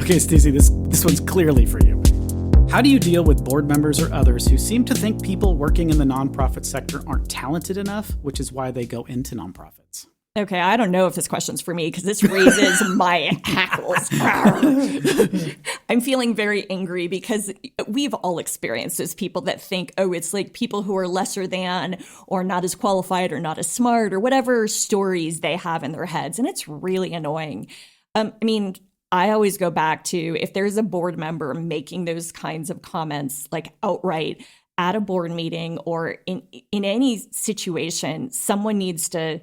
Okay, Stacey, this one's clearly for you. How do you deal with board members or others who seem to think people working in the nonprofit sector aren't talented enough, which is why they go into nonprofits? Okay, I don't know if this question's for me because this raises my hackles. I'm feeling very angry because we've all experienced as people that think, oh, it's like people who are lesser than or not as qualified or not as smart or whatever stories they have in their heads. And it's really annoying. I always go back to if there's a board member making those kinds of comments, like outright at a board meeting or in any situation, someone needs to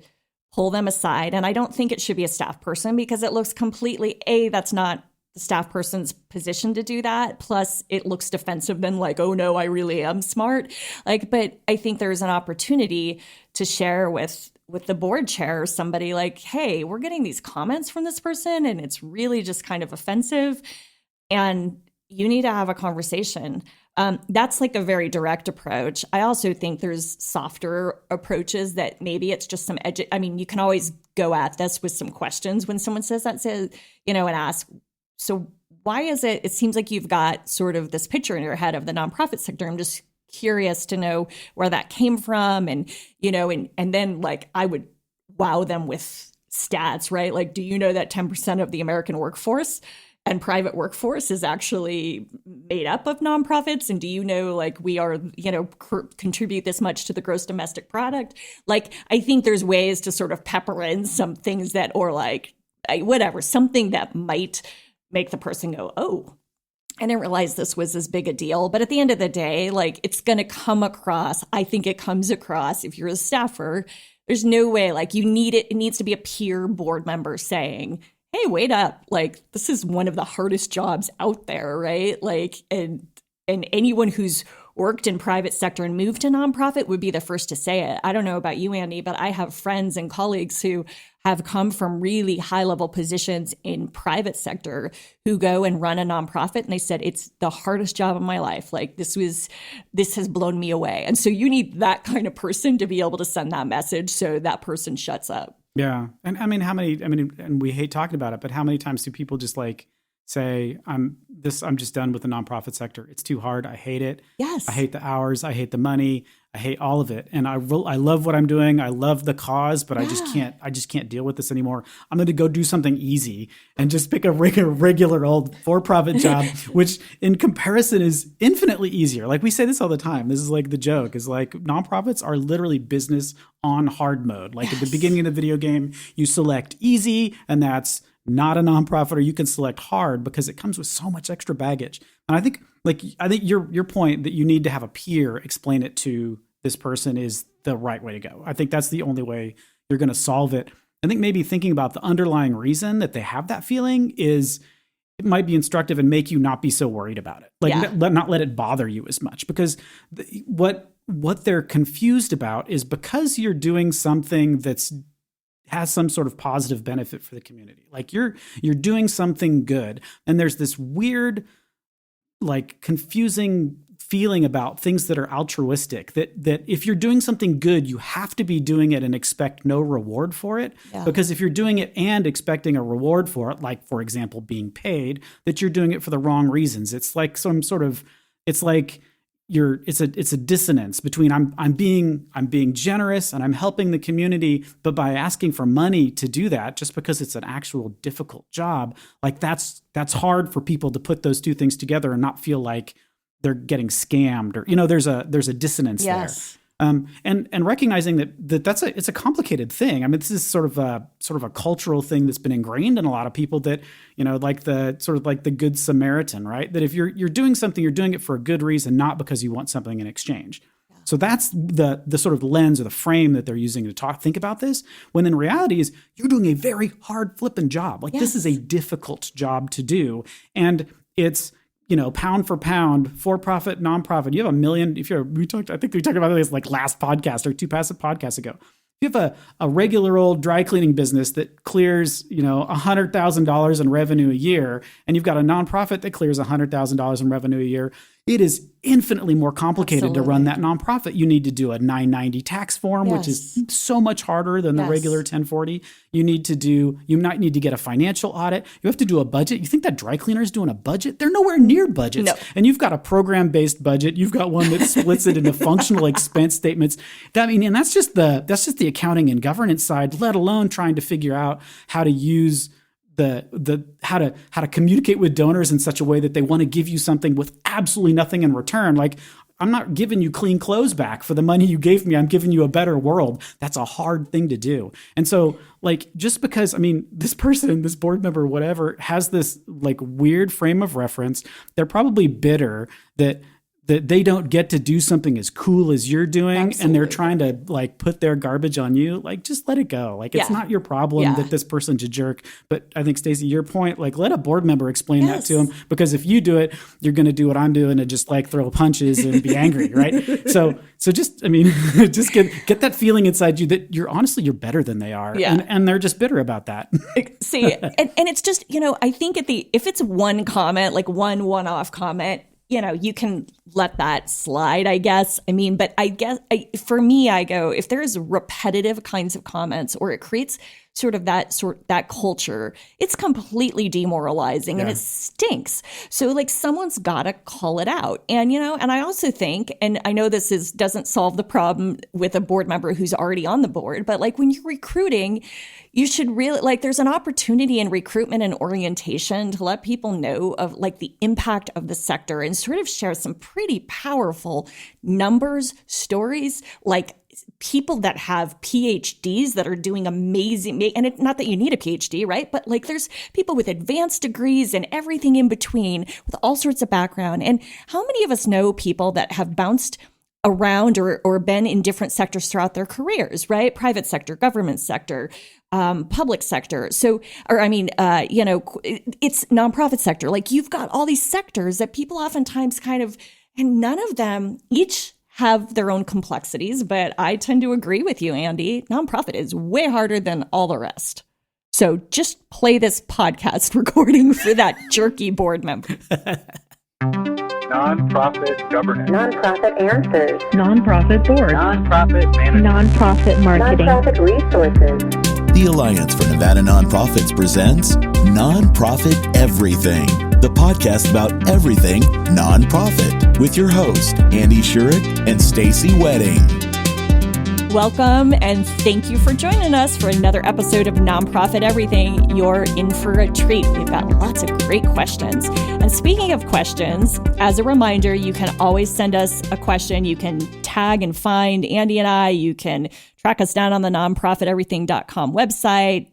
pull them aside. And I don't think it should be a staff person because it looks completely, that's not the staff person's position to do that. Plus it looks defensive then like, oh no, I really am smart. But I think there's an opportunity to share with the board chair or somebody like, hey, we're getting these comments from this person and it's really just kind of offensive. And you need to have a conversation. That's like a very direct approach. I also think there's softer approaches that maybe it's just some you can always go at this with some questions when someone says that, and ask, so why is it seems like you've got sort of this picture in your head of the nonprofit sector. I'm just curious to know where that came from. And then like I would wow them with stats, right? Like, do you know that 10% of the American workforce and private workforce is actually made up of nonprofits? And do you know, like, we are, contribute this much to the gross domestic product? Like, I think there's ways to sort of pepper in some things that, or like, something that might make the person go, oh, I didn't realize this was as big a deal. But at the end of the day, like, it's going to come across. I think it comes across if you're a staffer. There's no way, like, you need it. It needs to be a peer board member saying, hey, wait up. Like, this is one of the hardest jobs out there, right? Like, and anyone who's worked in private sector and moved to nonprofit would be the first to say it. I don't know about you, Andy, but I have friends and colleagues who have come from really high level positions in private sector who go and run a nonprofit. And they said, it's the hardest job of my life. Like, this has blown me away. And so you need that kind of person to be able to send that message so that person shuts up. Yeah. And and we hate talking about it, but how many times do people just like say, I'm just done with the nonprofit sector. It's too hard. I hate it. Yes. I hate the hours. I hate the money. I hate all of it. And I love what I'm doing. I love the cause, but I just can't deal with this anymore. I'm going to go do something easy and just pick a regular old for-profit job, which in comparison is infinitely easier. Like, we say this all the time. This is like the joke is like, nonprofits are literally business on hard mode. Like, at the beginning of the video game, you select easy, and that's not a nonprofit, or you can select hard because it comes with so much extra baggage. And I think your point that you need to have a peer explain it to this person is the right way to go. I think that's the only way you're going to solve it. I think maybe thinking about the underlying reason that they have that feeling it might be instructive and make you not be so worried about it. Like, not let it bother you as much, because what they're confused about is because you're doing something that's has some sort of positive benefit for the community. Like, you're doing something good. And there's this weird, like, confusing feeling about things that are altruistic, that if you're doing something good, you have to be doing it and expect no reward for it. Yeah. Because if you're doing it and expecting a reward for it, like, for example, being paid, that you're doing it for the wrong reasons. It's like it's a dissonance between I'm being generous and I'm helping the community, but by asking for money to do that, just because it's an actual difficult job, like, that's hard for people to put those two things together and not feel like they're getting scammed, or there's a dissonance there. And recognizing that it's a complicated thing. I mean, this is sort of a cultural thing that's been ingrained in a lot of people, that, like the Good Samaritan, right? That if you're doing something, you're doing it for a good reason, not because you want something in exchange. Yeah. So that's the sort of lens or the frame that they're using to think about this, when in reality is you're doing a very hard flipping job. Like, this is a difficult job to do. And it's, pound for pound, for-profit, nonprofit. You have $1 million. I think we talked about this like last podcast or two past podcasts ago. If you have a regular old dry cleaning business that clears, $100,000 in revenue a year, and you've got a nonprofit that clears $100,000 in revenue a year, It is infinitely more complicated to run that Absolutely. nonprofit. You need to do a 990 tax form, which is Yes. so much harder than the Yes. regular 1040. You might need to get a financial audit. You have to do a budget. You think that dry cleaner is doing a budget? They're nowhere near budgets. No. And you've got a program-based budget. You've got one that splits it into functional expense statements. And that's just the accounting and governance side, let alone trying to figure out how to use how to communicate with donors in such a way that they want to give you something with absolutely nothing in return. Like, I'm not giving you clean clothes back for the money you gave me. I'm giving you a better world. That's a hard thing to do. And so, like, just because, this person, this board member, whatever, has this like weird frame of reference, they're probably bitter that they don't get to do something as cool as you're doing. Absolutely. And they're trying to like put their garbage on you. Like, just let it go. Like, it's not your problem that this person's a jerk. But I think, Stacey, your point, like, let a board member explain that to them, because if you do it, you're going to do what I'm doing and just like throw punches and be angry. Right. So just, just get that feeling inside you that you're better than they are. Yeah. And they're just bitter about that. See, and it's just, I think if it's one comment, like one-off comment, you can let that slide, I guess. But I guess for me, I go, if there's repetitive kinds of comments or it creates that culture, it's completely demoralizing and it stinks. So like someone's got to call it out. And, and I also think, and I know this doesn't solve the problem with a board member who's already on the board, but like when you're recruiting, you should really, like, there's an opportunity in recruitment and orientation to let people know of like the impact of the sector and sort of share some pretty powerful numbers, stories, like people that have PhDs that are doing amazing, and not that you need a PhD, right? But like there's people with advanced degrees and everything in between with all sorts of background. And how many of us know people that have bounced around or been in different sectors throughout their careers, right? Private sector, government sector, public sector. So, it's nonprofit sector. Like you've got all these sectors that people oftentimes and none of them each have their own complexities, but I tend to agree with you, Andy. Nonprofit is way harder than all the rest. So just play this podcast recording for that jerky board member. Nonprofit governance. Nonprofit answers. Nonprofit board. Nonprofit management. Nonprofit marketing. Nonprofit resources. The Alliance for Nevada Nonprofits presents Nonprofit Everything, the podcast about everything nonprofit, with your host, Andy Shurick and Stacey Wedding. Welcome, and thank you for joining us for another episode of Nonprofit Everything. You're in for a treat. We've got lots of great questions. And speaking of questions, as a reminder, you can always send us a question. You can tag and find Andy and I. You can track us down on the nonprofiteverything.com website,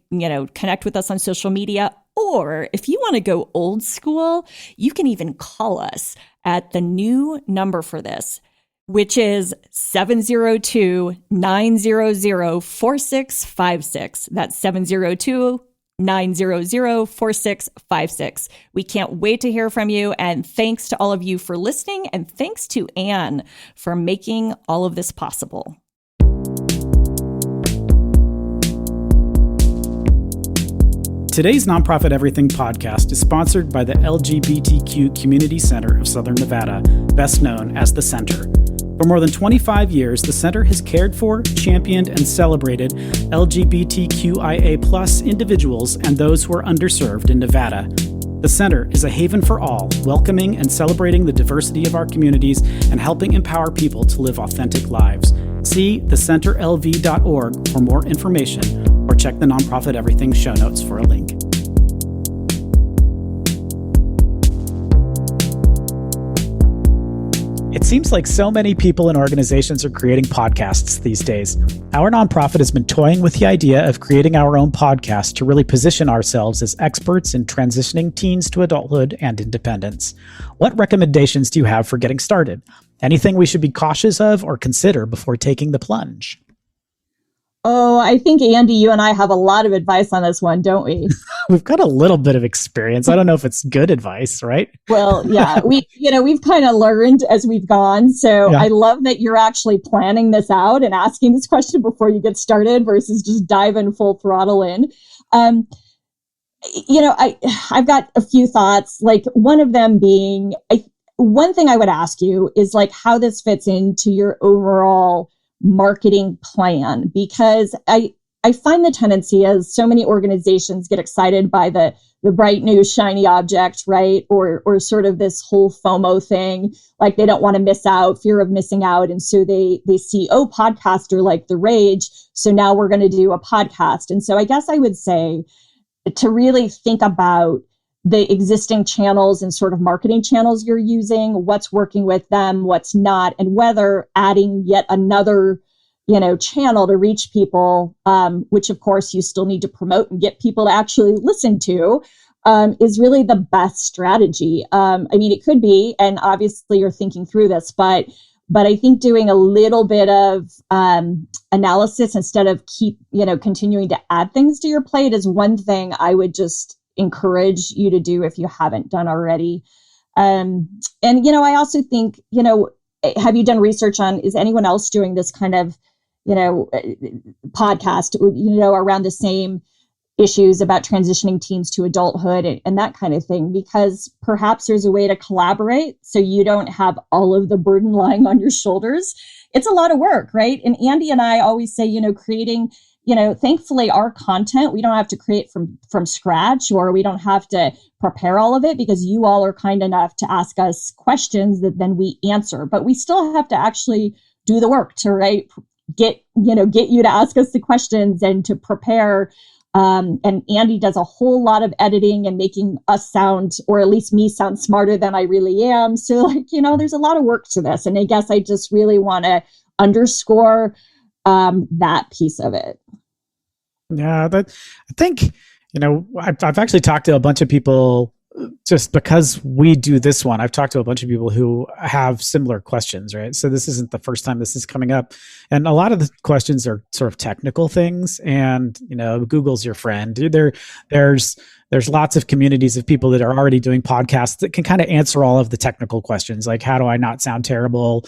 connect with us on social media. Or if you want to go old school, you can even call us at the new number for this, which is 702-900-4656. That's 702-900-4656. We can't wait to hear from you. And thanks to all of you for listening. And thanks to Anne for making all of this possible. Today's Nonprofit Everything podcast is sponsored by the LGBTQ Community Center of Southern Nevada, best known as the Center. For more than 25 years, the Center has cared for, championed, and celebrated LGBTQIA+ individuals and those who are underserved in Nevada. The Center is a haven for all, welcoming and celebrating the diversity of our communities and helping empower people to live authentic lives. See thecenterlv.org for more information, or check the Nonprofit Everything show notes for a link. It seems like so many people and organizations are creating podcasts these days. Our nonprofit has been toying with the idea of creating our own podcast to really position ourselves as experts in transitioning teens to adulthood and independence. What recommendations do you have for getting started? Anything we should be cautious of or consider before taking the plunge? Oh, I think, Andy, you and I have a lot of advice on this one, don't we? We've got a little bit of experience. I don't know if it's good advice, right? Well, yeah, we've kind of learned as we've gone. So yeah. I love that you're actually planning this out and asking this question before you get started versus just diving full throttle in. I've got a few thoughts, like one of them being, one thing I would ask you is like how this fits into your overall marketing plan, because I find the tendency, as so many organizations get excited by the bright new shiny object, right? Or sort of this whole FOMO thing, like they don't want to miss out, fear of missing out. And so they see, oh, podcasts are like the rage. So now we're going to do a podcast. And so I guess I would say to really think about the existing channels and sort of marketing channels you're using, what's working with them, what's not, and whether adding yet another channel to reach people, which of course you still need to promote and get people to actually listen to, is really the best strategy. I mean, it could be, and obviously you're thinking through this, but I think doing a little bit of analysis instead of continuing to add things to your plate is one thing I would just encourage you to do if you haven't done already. And I also think, have you done research on, is anyone else doing this kind of podcast, around the same issues about transitioning teens to adulthood and that kind of thing? Because perhaps there's a way to collaborate so you don't have all of the burden lying on your shoulders. It's a lot of work, right? And Andy and I always say, creating, thankfully our content, we don't have to create from scratch, or we don't have to prepare all of it, because you all are kind enough to ask us questions that then we answer. But we still have to actually do the work to get you to ask us the questions and to prepare. And Andy does a whole lot of editing and making us sound, or at least me sound, smarter than I really am. So there's a lot of work to this. And I guess I just really want to underscore that piece of it. Yeah, I think, I've actually talked to a bunch of people. Just because we do this one, I've talked to a bunch of people who have similar questions, right? So this isn't the first time this is coming up. And a lot of the questions are sort of technical things, and, Google's your friend. There's lots of communities of people that are already doing podcasts that can kind of answer all of the technical questions, like how do I not sound terrible?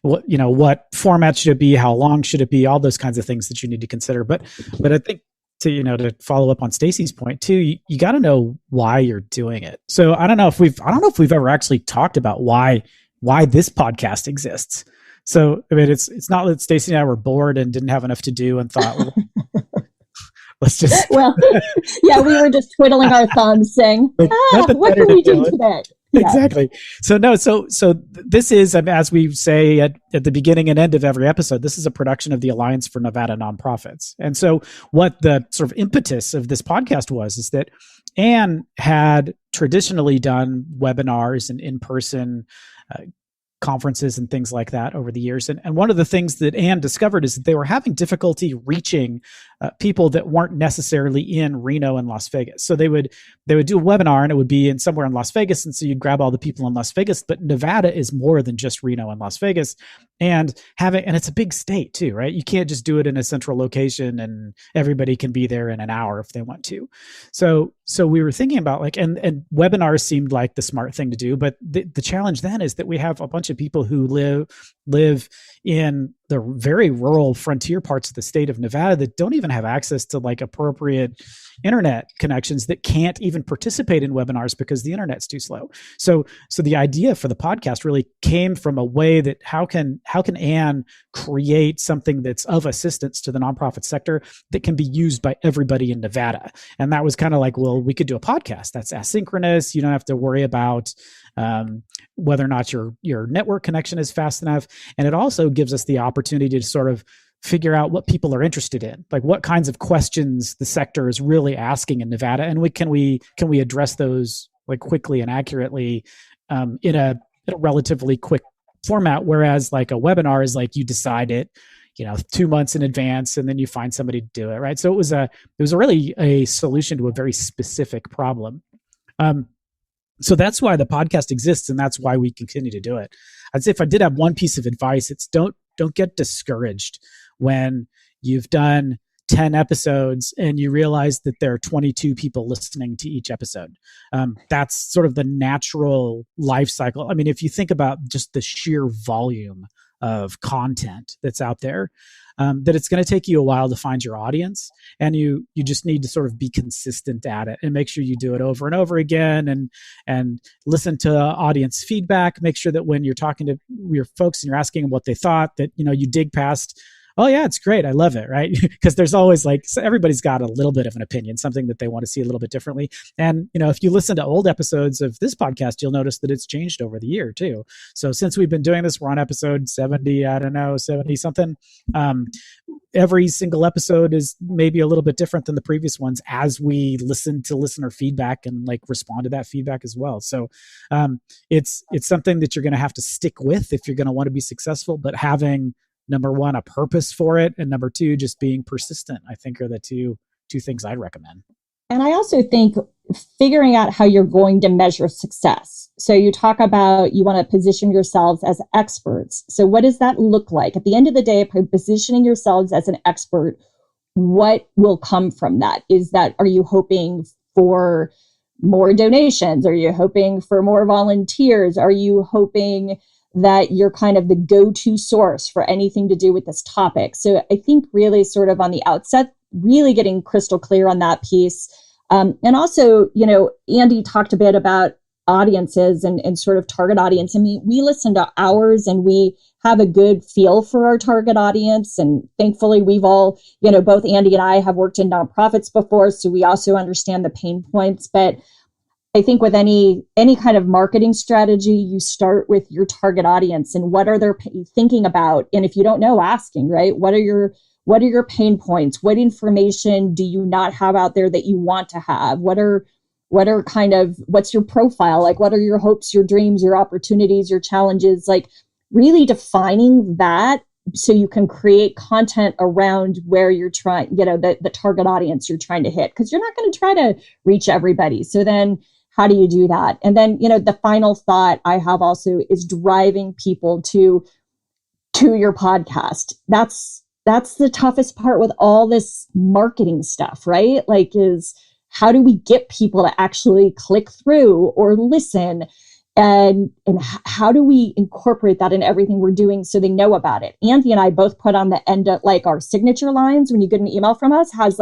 What format should it be? How long should it be? All those kinds of things that you need to consider. But I think, to follow up on Stacey's point too, you got to know why you're doing it. So I don't know if we've ever actually talked about why this podcast exists. So I mean, it's not that Stacey and I were bored and didn't have enough to do and thought, well, let's just yeah, we were just twiddling our thumbs saying, what can we do today? Yeah. Exactly. So this is, as we say at the beginning and end of every episode, this is a production of the Alliance for Nevada Nonprofits. And so what the sort of impetus of this podcast is that Anne had traditionally done webinars and in-person conferences and things like that over the years. And one of the things that Anne discovered is that they were having difficulty reaching people that weren't necessarily in Reno and Las Vegas. So they would do a webinar and it would be in somewhere in Las Vegas. And so you'd grab all the people in Las Vegas, but Nevada is more than just Reno and Las Vegas. And it's a big state too, right? You can't just do it in a central location and everybody can be there in an hour if they want to. So we were thinking about and webinars seemed like the smart thing to do, but the challenge then is that we have a bunch of people who live in the very rural frontier parts of the state of Nevada that don't even have access to appropriate internet connections, that can't even participate in webinars because the internet's too slow. So the idea for the podcast really came from a way that how can Anne create something that's of assistance to the nonprofit sector that can be used by everybody in Nevada? And that was kind of well, we could do a podcast that's asynchronous. You don't have to worry about whether or not your network connection is fast enough. And it also gives us the opportunity to sort of figure out what people are interested in, what kinds of questions the sector is really asking in Nevada, and can we address those quickly and accurately in a relatively quick format. Whereas a webinar is you decide it 2 months in advance and then you find somebody to do it, right? So it was really a solution to a very specific problem. So that's why the podcast exists, and that's why we continue to do it. I'd say if I did have one piece of advice, it's don't get discouraged when you've done 10 episodes and you realize that there are 22 people listening to each episode. That's sort of the natural life cycle. I mean, if you think about just the sheer volume of content that's out there, that it's going to take you a while to find your audience, and you just need to sort of be consistent at it and make sure you do it over and over again, and listen to audience feedback. Make sure that when you're talking to your folks and you're asking them what they thought, that you dig past, oh yeah, it's great, I love it, right? Because there's always everybody's got a little bit of an opinion, something that they want to see a little bit differently. And if you listen to old episodes of this podcast, you'll notice that it's changed over the year too. So since we've been doing this, we're on episode 70, 70 something. Every single episode is maybe a little bit different than the previous ones as we listen to listener feedback and respond to that feedback as well. So it's something that you're going to have to stick with if you're going to want to be successful, but having, number one, a purpose for it, and number two, just being persistent, I think are the two things I'd recommend. And I also think figuring out how you're going to measure success. So you talk about you want to position yourselves as experts. So what does that look like? At the end of the day, by positioning yourselves as an expert, what will come from that? Are you hoping for more donations? Are you hoping for more volunteers? Are you hoping that you're kind of the go-to source for anything to do with this topic? So I think really sort of on the outset, really getting crystal clear on that piece. And also, Andy talked a bit about audiences and sort of target audience. I mean, we listen to ours and we have a good feel for our target audience. And thankfully, we've all, both Andy and I have worked in nonprofits before, so we also understand the pain points. But I think with any kind of marketing strategy, you start with your target audience and what are they thinking about? And if you don't know, asking, right? What are your pain points? What information do you not have out there that you want to have? What's your profile? What are your hopes, your dreams, your opportunities, your challenges? Really defining that so you can create content around where you're trying, the target audience you're trying to hit, because you're not going to try to reach everybody. So then how do you do that? And then, the final thought I have also is driving people to your podcast. That's the toughest part with all this marketing stuff, right? Is how do we get people to actually click through or listen? And how do we incorporate that in everything we're doing so they know about it? Andy and I both put on the end of our signature lines when you get an email from us has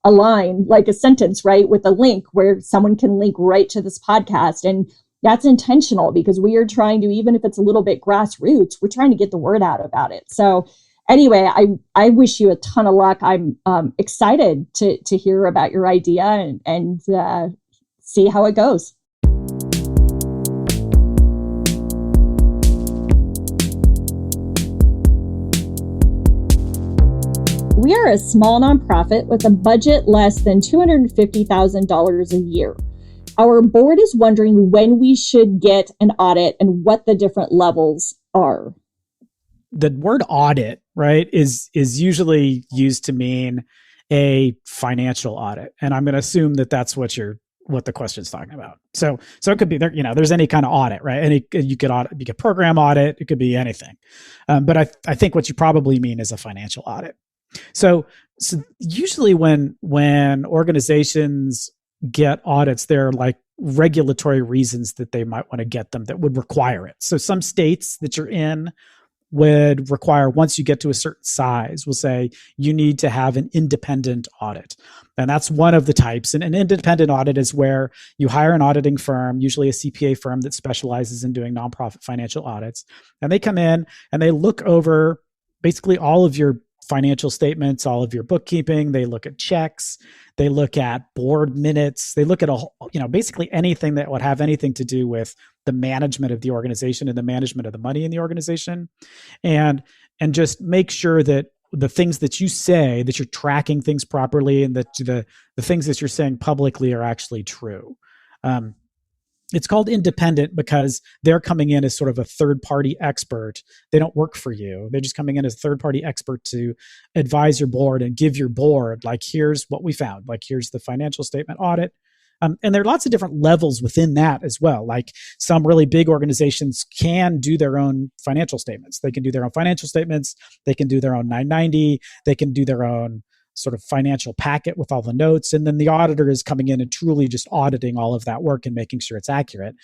a line, a sentence, right, with a link where someone can link right to this podcast. And that's intentional because we are trying to, even if it's a little bit grassroots, we're trying to get the word out about it. So anyway, I wish you a ton of luck. I'm excited to hear about your idea and see how it goes. We are a small nonprofit with a budget less than $250,000 a year. Our board is wondering when we should get an audit and what the different levels are. The word audit, right, is usually used to mean a financial audit. And I'm going to assume that that's what the question's talking about. So it could be there, there's any kind of audit, right? You could program audit, it could be anything. But I think what you probably mean is a financial audit. So usually when organizations get audits, there are regulatory reasons that they might want to get them that would require it. So some states that you're in would require, once you get to a certain size, will say you need to have an independent audit. And that's one of the types. And an independent audit is where you hire an auditing firm, usually a CPA firm that specializes in doing nonprofit financial audits. And they come in and they look over basically all of your financial statements, all of your bookkeeping. They look at checks. They look at board minutes. They look at basically anything that would have anything to do with the management of the organization and the management of the money in the organization, and just make sure that the things that you say, that you're tracking things properly, and that the things that you're saying publicly are actually true. It's called independent because they're coming in as sort of a third-party expert. They don't work for you. They're just coming in as a third-party expert to advise your board and give your board, here's what we found. Here's the financial statement audit. And there are lots of different levels within that as well. Some really big organizations can do their own financial statements. They can do their own financial statements. They can do their own 990. They can do their own sort of financial packet with all the notes. And then the auditor is coming in and truly just auditing all of that work and making sure it's accurate.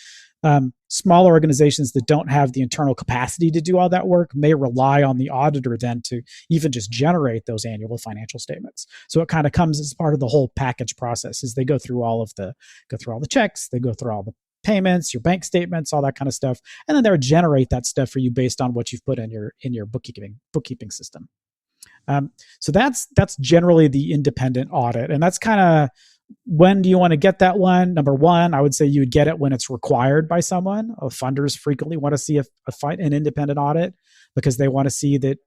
Smaller organizations that don't have the internal capacity to do all that work may rely on the auditor then to even just generate those annual financial statements. So it kind of comes as part of the whole package process. As they go through all the checks, they go through all the payments, your bank statements, all that kind of stuff, and then they'll generate that stuff for you based on what you've put in your bookkeeping system. So that's generally the independent audit, and that's kind of, when do you want to get that one? Number one, I would say you would get it when it's required by someone. Funders frequently want to see an independent audit because they want to see that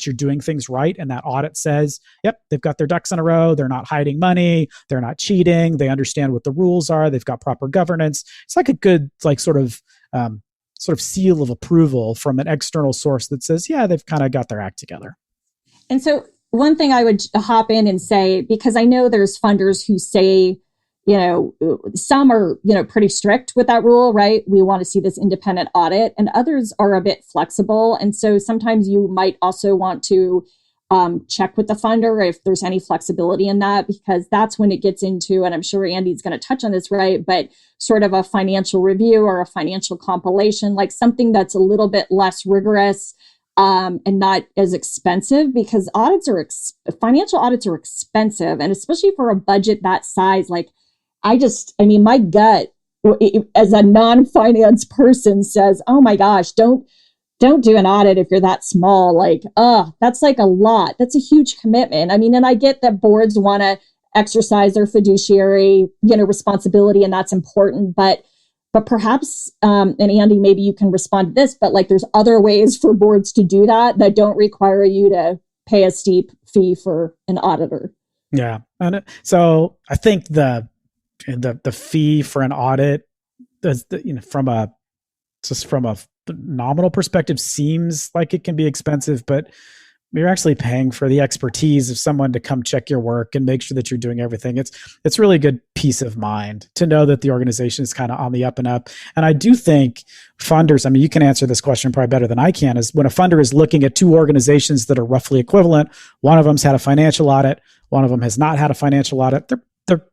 you're doing things right, and that audit says, yep, they've got their ducks in a row. They're not hiding money. They're not cheating. They understand what the rules are. They've got proper governance. It's like a good sort of seal of approval from an external source that says, yeah, they've kind of got their act together. And so one thing I would hop in and say, because I know there's funders who say, some are, pretty strict with that rule, right? We want to see this independent audit, and others are a bit flexible. And so sometimes you might also want to check with the funder if there's any flexibility in that, because that's when it gets into, and I'm sure Andy's going to touch on this, right? But sort of a financial review or a financial compilation, like something that's a little bit less rigorous, and not as expensive, because financial audits are expensive. And especially for a budget that size, my gut as a non-finance person says, oh my gosh, don't do an audit if you're that small. That's a lot. That's a huge commitment. And I get that boards want to exercise their fiduciary, responsibility, and that's important. But perhaps, and Andy, maybe you can respond to this, but there's other ways for boards to do that don't require you to pay a steep fee for an auditor. Yeah. And so I think the fee for an audit, from a nominal perspective, seems like it can be expensive, but you're actually paying for the expertise of someone to come check your work and make sure that you're doing everything. It's really good peace of mind to know that the organization is kind of on the up and up. And I do think funders, you can answer this question probably better than I can, is when a funder is looking at two organizations that are roughly equivalent, one of them's had a financial audit, one of them has not had a financial audit,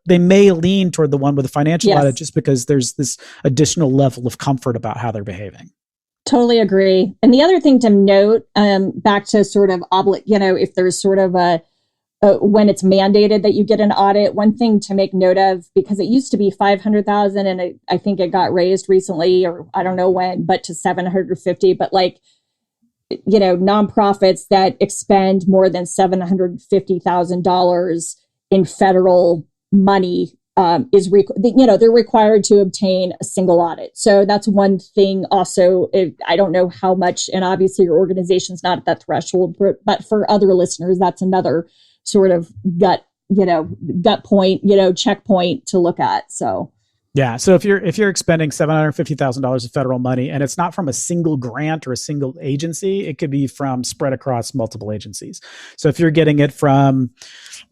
they may lean toward the one with a financial audit just because there's this additional level of comfort about how they're behaving. Totally agree. And the other thing to note, back to sort of if there's sort of when it's mandated that you get an audit, one thing to make note of, because it used to be 500,000 and I think it got raised recently, or I don't know when, but to 750. But nonprofits that expend more than $750,000 in federal money they're required to obtain a single audit. So that's one thing. Also, I don't know how much, and obviously your organization's not at that threshold, but for other listeners, that's another sort of gut point, checkpoint to look at. So. Yeah. So if you're expending $750,000 of federal money and it's not from a single grant or a single agency, it could be from spread across multiple agencies. So if you're getting it from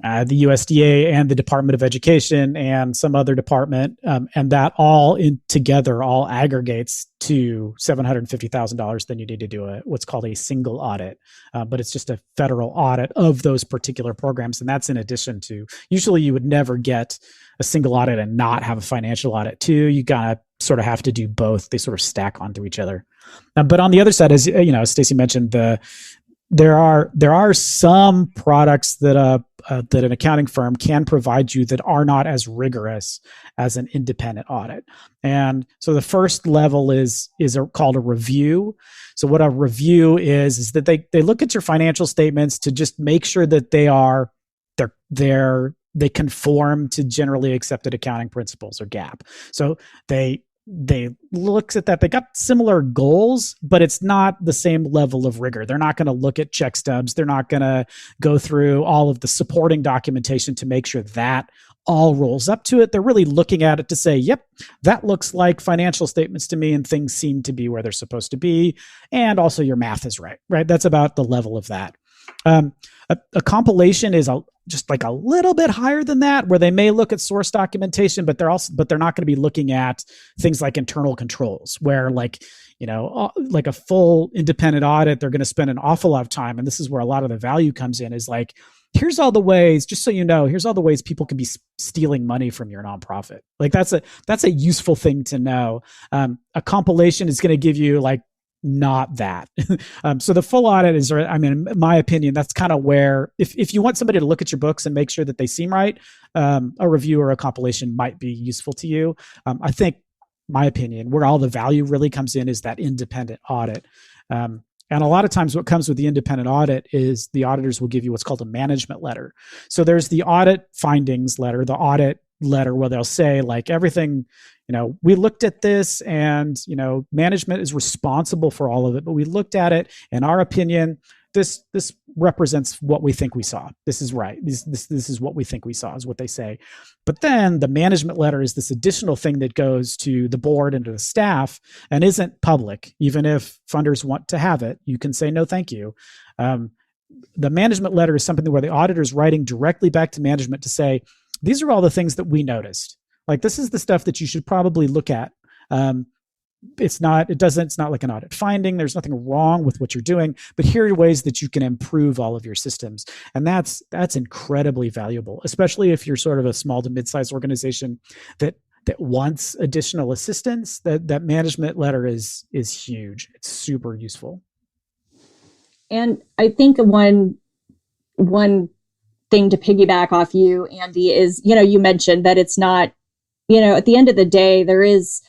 the USDA and the Department of Education and some other department, and that all together aggregates to $750,000, then you need to do what's called a single audit. But it's just a federal audit of those particular programs. And that's in addition to, usually you would never get a single audit and not have a financial audit too. You gotta sort of have to do both. They sort of stack onto each other. But on the other side, as Stacey mentioned, there are some products that an accounting firm can provide you that are not as rigorous as an independent audit. And so the first level is called a review. So what a review is that they look at your financial statements to just make sure that they conform to generally accepted accounting principles or GAAP. So they look at that. They got similar goals, but it's not the same level of rigor. They're not going to look at check stubs. They're not going to go through all of the supporting documentation to make sure that all rolls up to it. They're really looking at it to say, yep, that looks like financial statements to me and things seem to be where they're supposed to be. And also your math is right? That's about the level of that. A compilation is just like a little bit higher than that, where they may look at source documentation, but they're not going to be looking at things like internal controls, where like a full independent audit, they're going to spend an awful lot of time. And this is where a lot of the value comes in, is like here's all the ways, just so you know, here's all the ways people can be stealing money from your nonprofit. Like that's a useful thing to know. A compilation is going to give you like not that. So the full audit is, I mean, in my opinion, that's kind of where, if you want somebody to look at your books and make sure that they seem right, a review or a compilation might be useful to you. I think, my opinion, where all the value really comes in is that independent audit. And a lot of times what comes with the independent audit is the auditors will give you what's called a management letter. So there's the audit findings letter, the audit letter, where they'll say like everything, we looked at this and, management is responsible for all of it, but we looked at it and our opinion, this represents what we think we saw. This is right. This is what we think we saw, is what they say. But then the management letter is this additional thing that goes to the board and to the staff and isn't public. Even if funders want to have it, you can say, no, thank you. The management letter is something where the auditor is writing directly back to management to say, these are all the things that we noticed. Like, this is the stuff that you should probably look at. It's not like an audit finding. There's nothing wrong with what you're doing, but here are ways that you can improve all of your systems. And that's incredibly valuable, especially if you're sort of a small to mid-sized organization that wants additional assistance. That management letter is huge. It's super useful. And I think one thing to piggyback off you, Andy, is, you mentioned that it's not, at the end of the day, there is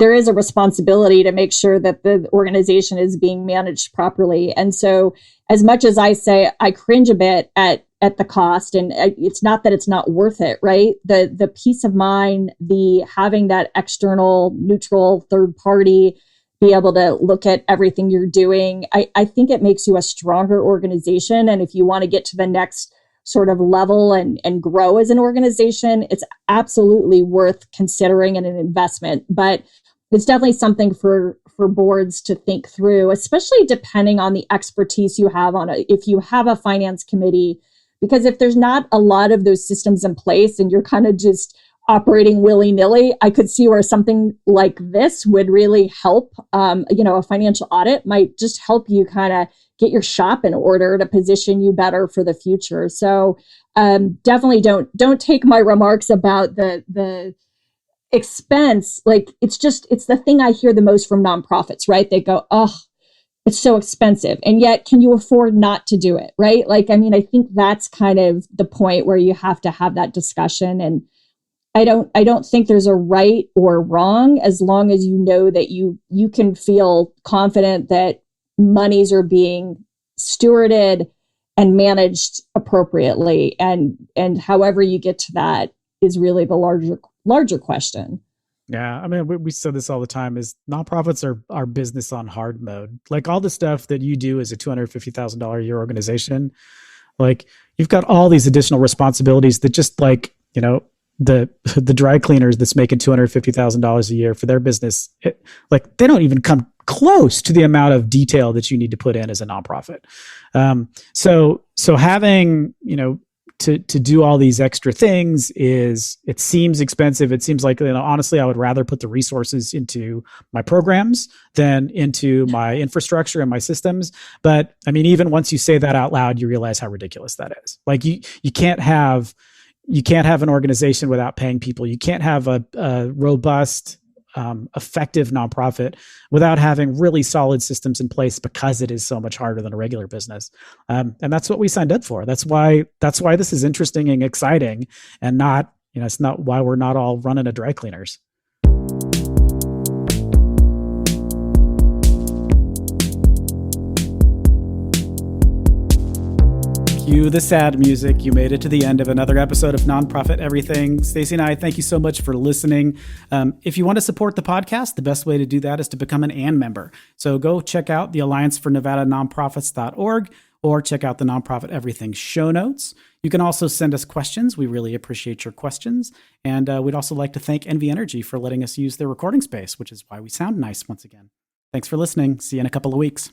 a responsibility to make sure that the organization is being managed properly. And so as much as I say I cringe a bit at the cost, and it's not that it's not worth it, right? The peace of mind, the having that external neutral third party be able to look at everything you're doing, I think it makes you a stronger organization. And if you want to get to the next sort of level and grow as an organization, it's absolutely worth considering and an investment. But it's definitely something for boards to think through, especially depending on the expertise you have on it. If you have a finance committee, because if there's not a lot of those systems in place and you're kind of just operating willy-nilly, I could see where something like this would really help. A financial audit might just help you kind of get your shop in order to position you better for the future. So definitely don't take my remarks about the expense. Like, it's the thing I hear the most from nonprofits, right? They go, oh, it's so expensive. And yet, can you afford not to do it? Right? Like, I mean, I think that's kind of the point where you have to have that discussion. And I don't think there's a right or wrong, as long as you know that you can feel confident that monies are being stewarded and managed appropriately. And however you get to that is really the larger question. Yeah. I mean, we say this all the time, is nonprofits are business on hard mode. Like, all the stuff that you do as a $250,000 a year organization, like, you've got all these additional responsibilities that just like, the dry cleaners that's making $250,000 a year for their business, they don't even come close to the amount of detail that you need to put in as a nonprofit. So having, to do all these extra things it seems expensive. It seems like, honestly, I would rather put the resources into my programs than into my infrastructure and my systems. But I mean, even once you say that out loud, you realize how ridiculous that is. Like, you can't have an organization without paying people. You can't have a robust, effective nonprofit without having really solid systems in place, because it is so much harder than a regular business. And that's what we signed up for. That's why this is interesting and exciting, and not, it's not why we're not all running a dry cleaners. Cue the sad music. You made it to the end of another episode of Nonprofit Everything. Stacey and I thank you so much for listening. If you want to support the podcast, the best way to do that is to become an ANN member. So go check out the Alliance for Nevada Nonprofits.org, or check out the Nonprofit Everything show notes. You can also send us questions. We really appreciate your questions. And we'd also like to thank NV Energy for letting us use their recording space, which is why we sound nice once again. Thanks for listening. See you in a couple of weeks.